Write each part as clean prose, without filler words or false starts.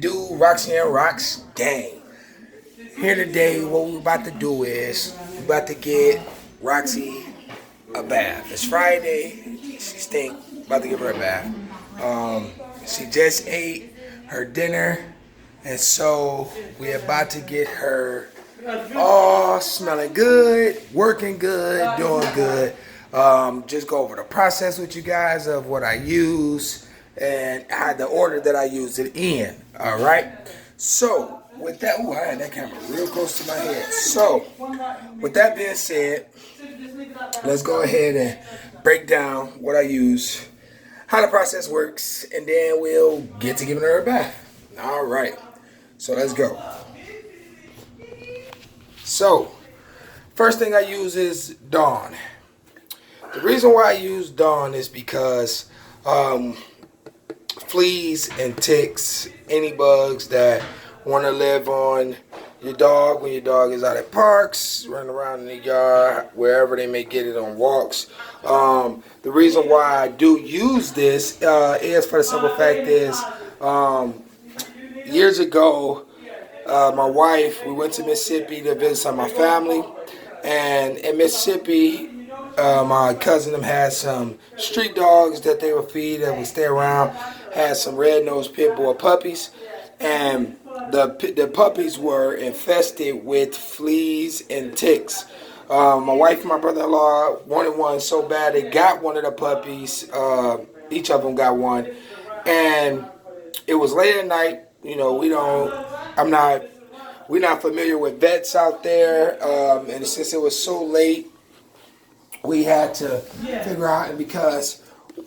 Do Roxy and Rocks gang. Here today, what we about to do is we about to get Roxy a bath. It's Friday. She stink. About to give her a bath. She just ate her dinner, and so we about to get her all smelling good, working good, doing good. Just go over the process with you guys of what I use and how the order that I use it in. All right. So with that, ooh, I had that camera real close to my head. So with that being said, let's go ahead and break down what I use, how the process works, and then we'll get to giving her a bath. All right. So let's go. So first thing I use is Dawn. The reason why I use Dawn is because fleas and ticks, any bugs that want to live on your dog when your dog is out at parks, running around in the yard, wherever they may get it on walks. The reason why I do use this is for the simple fact is years ago, my wife, we went to Mississippi to visit some of my family, and in Mississippi, my cousin them had some street dogs that they would feed that would stay around. Had some red-nosed pit bull puppies, and the puppies were infested with fleas and ticks. My wife and my brother-in-law wanted one so bad they got one of the puppies. Each of them got one, and it was late at night. You know, we're not familiar with vets out there, and since it was so late, we had to figure out, and because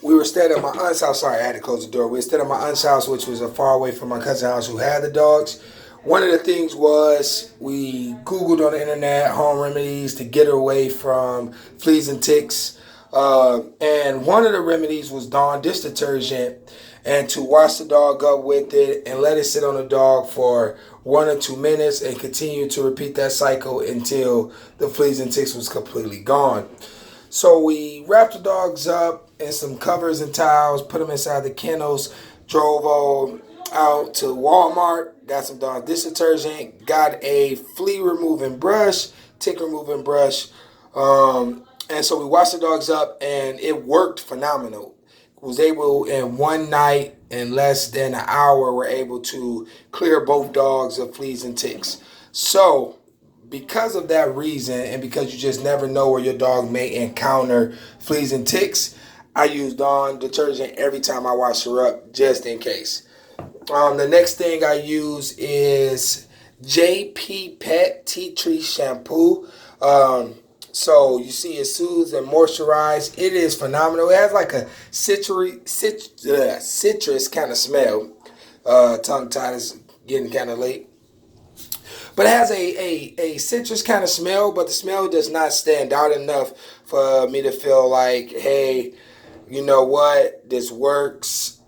we were staying at my aunt's house, sorry, I had to close the door. We were staying at my aunt's house, which was far away from my cousin's house who had the dogs. One of the things was we Googled on the internet home remedies to get her away from fleas and ticks. And one of the remedies was Dawn dish detergent, and to wash the dog up with it and let it sit on the dog for 1 or 2 minutes and continue to repeat that cycle until the fleas and ticks was completely gone. So we wrapped the dogs up in some covers and towels, put them inside the kennels, drove all out to Walmart, got some Dawn dish detergent, got a flea removing brush, tick removing brush, and so we washed the dogs up, and it worked phenomenal. Was able in one night, in less than an hour, we're able to clear both dogs of fleas and ticks. So because of that reason, and because you just never know where your dog may encounter fleas and ticks, I use Dawn detergent every time I wash her up, just in case. The next thing I use is JP Pet Tea Tree Shampoo. So you see it soothes and moisturizes. It is phenomenal. It has like a citrus kind of smell. Tongue tied is getting kind of late. But it has a citrus kind of smell, but the smell does not stand out enough for me to feel like, hey, you know what, this works.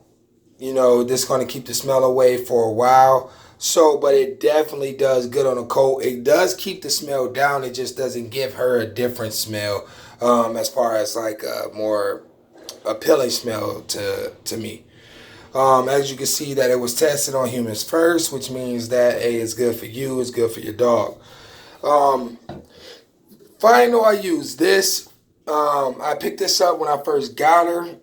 You know, this is going to keep the smell away for a while. So, but it definitely does good on a coat. It does keep the smell down. It just doesn't give her a different smell as far as like a more appealing smell to me. As you can see that it was tested on humans first, which means that A, it's good for you, it's good for your dog. Final, I use this. I picked this up when I first got her.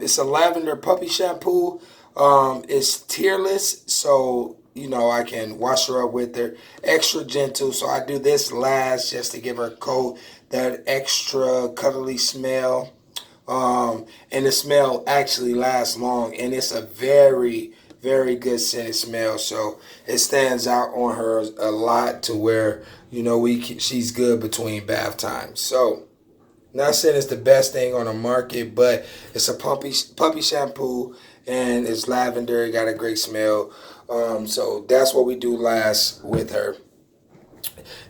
It's a lavender puppy shampoo. It's tearless, so you know I can wash her up with her. Extra gentle, so I do this last just to give her a coat, that extra cuddly smell. And the smell actually lasts long, and it's a very, very good scented smell. So it stands out on her a lot to where, you know, she's good between bath times. So not saying it's the best thing on the market, but it's a puppy shampoo, and it's lavender. It got a great smell. So that's what we do last with her.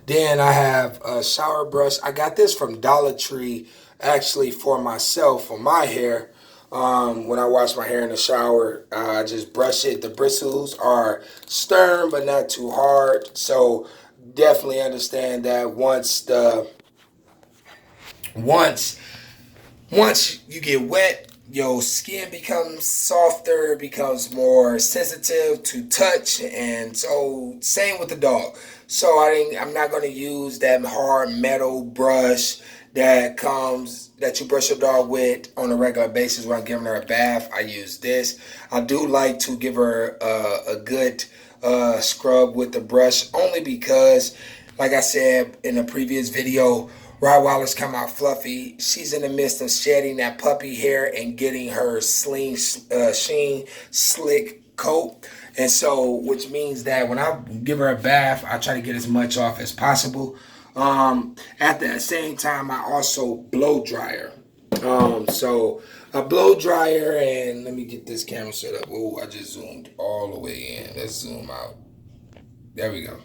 Then I have a shower brush. I got this from Dollar Tree, actually, for myself, for my hair. When I wash my hair in the shower, I just brush it. The bristles are stern, but not too hard. So definitely understand that once you get wet, your skin becomes softer, becomes more sensitive to touch, and so same with the dog. So I'm not going to use that hard metal brush that you brush your dog with on a regular basis when I'm giving her a bath. I use this. I do like to give her a good scrub with the brush, only because, like I said in a previous video, Rottweilers come out fluffy. She's in the midst of shedding that puppy hair and getting her sheen, slick coat. And so, which means that when I give her a bath, I try to get as much off as possible. At the same time, I also blow dryer. So a blow dryer, and let me get this camera set up. Oh, I just zoomed all the way in. Let's zoom out. There we go.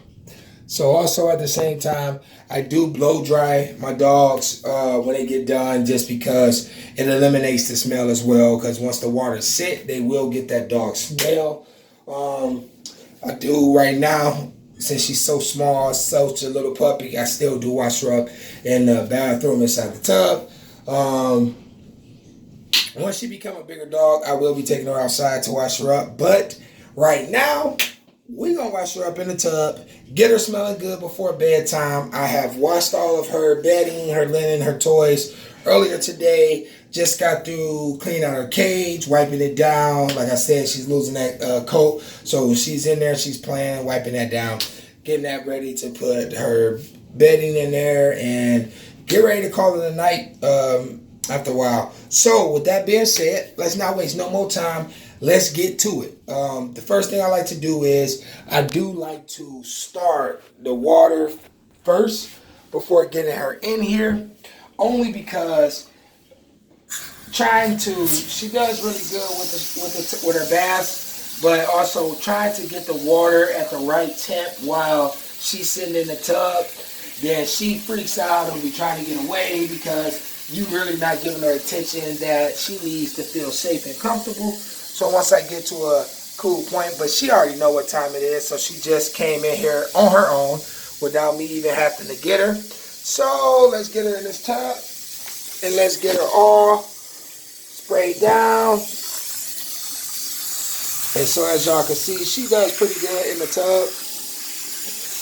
So also at the same time, I do blow dry my dogs when they get done, just because it eliminates the smell as well. Because once the water sit, they will get that dog smell. I do right now, since she's so small, such a little puppy, I still do wash her up in the bathroom inside the tub. Once she become a bigger dog, I will be taking her outside to wash her up. But right now, we're going to wash her up in the tub, get her smelling good before bedtime. I have washed all of her bedding, her linen, her toys earlier today. Just got through cleaning out her cage, wiping it down. Like I said, she's losing that coat. So she's in there, she's playing, wiping that down, getting that ready to put her bedding in there and get ready to call it a night after a while. So with that being said, let's not waste no more time. Let's get to it. The first thing I like to do is I do like to start the water first before getting her in here, only because she does really good with her baths, but also trying to get the water at the right temp while she's sitting in the tub. Then she freaks out and be trying to get away because you really not giving her attention that she needs to feel safe and comfortable. So once I get to a cool point, but she already know what time it is, so she just came in here on her own without me even having to get her. So let's get her in this tub and let's get her all sprayed down. And so as y'all can see, she does pretty good in the tub.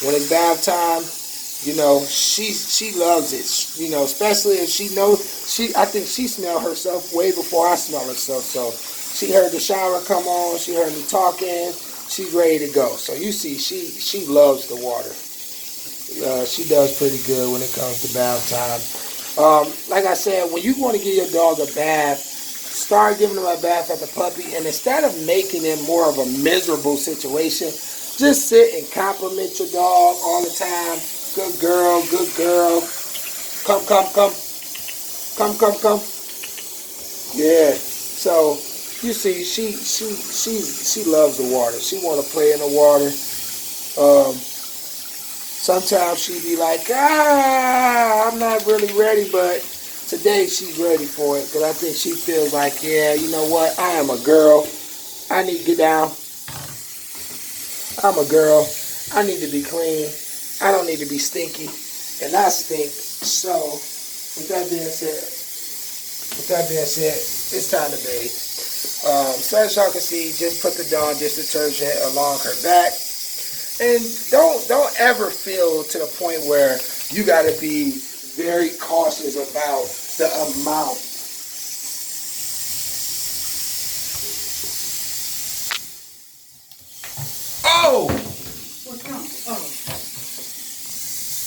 When it's bath time, you know, she loves it. You know, especially if she knows, I think she smelled herself way before I smell herself. So she heard the shower come on, she heard me talking, she's ready to go. So you see, she loves the water. She does pretty good when it comes to bath time. Like I said, when you want to give your dog a bath, start giving them a bath at the puppy, and instead of making it more of a miserable situation, just sit and compliment your dog all the time. Good girl, good girl. Come, come, come. Come, come, come. Yeah. So you see, she loves the water. She want to play in the water. Sometimes she be like, I'm not really ready, but today she's ready for it, because I think she feels like, yeah, you know what? I am a girl. I need to get down. I'm a girl. I need to be clean. I don't need to be stinky, and I stink. So with that being said, it's time to bathe. So as y'all can see, just put the Dawn dish detergent along her back, and don't ever feel to the point where you got to be very cautious about the amount